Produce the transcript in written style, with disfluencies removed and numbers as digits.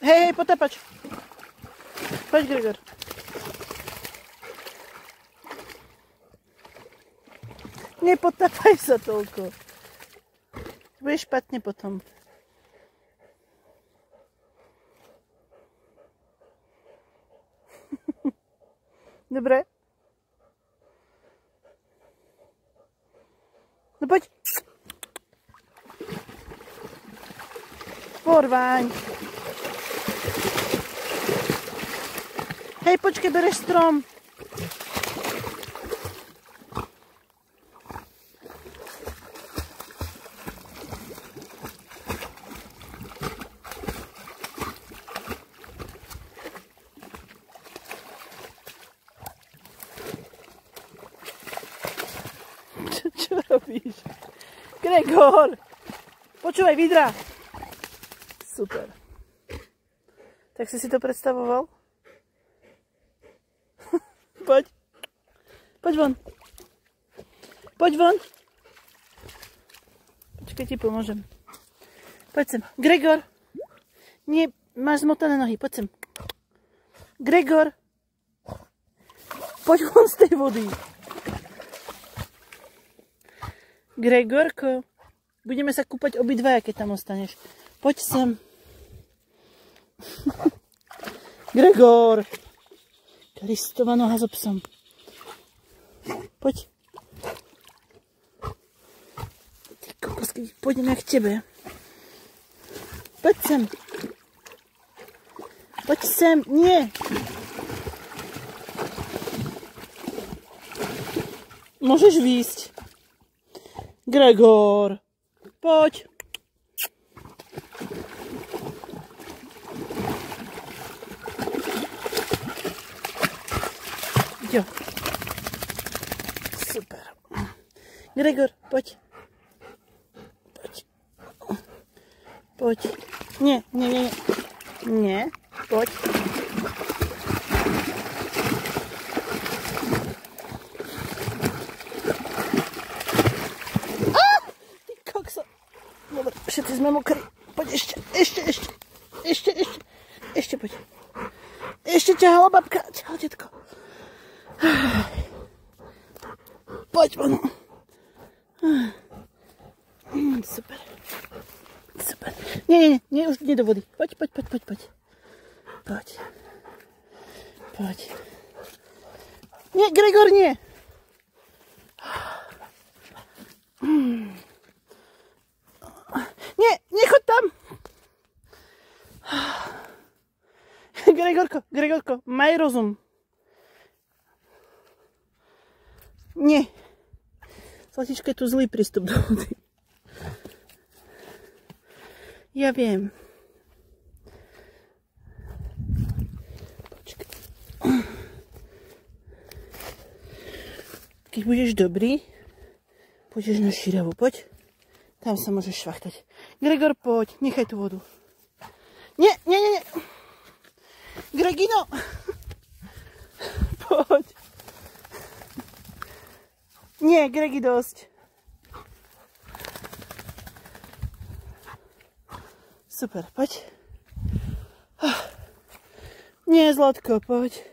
Hej, potapač. Poď, Gregor. Nepotapaj sa toľko. Bude špatne potom. Dobre. No poď. Porvaň. Hej, počkej, bereš strom. Čo robíš? Gregor! Počúvaj, vidra! Super. Tak si to predstavoval? Poď. Poď von. Poď von. Počkaj, ti pomôžem. Poď sem. Gregor! Nie, máš zmotané nohy. Poď sem. Gregor! Poď von z tej vody. Gregorko, budeme sa kúpať obidvaja, keď tam ostaneš. Poď sem. Gregor! Kristová noha so psom. Poď. Ty kokos, keď pôjdem ja k tebe. Poď sem. Poď sem. Nie. Môžeš výjsť. Gregor, poď. Jo. Super. Gregor, poď. Poď. Poď. Nie, nie, nie. Nie, poď. Dobre, všetci sme mokrí. Poď ešte. Ešte poď. Ešte ťahala babka. Ťahal detko. Poď von. Super. Super. Nie, už nie do vody. Poď. Poď. Nie, Gregor, nie. Nechoď tam. Gregorko, maj rozum. Nie. Zlatička, je tu zlý prístup do vody. Ja viem. Počkaj. Keď budeš dobrý, pôjdeš na šíravu, poď. Tam sa môžeš švachtať. Gregor, poď, nechaj tú vodu. Nie. Gregino. Poď. Nie, Gregi, dosť. Super, poď. Nie, Zlatko, poď.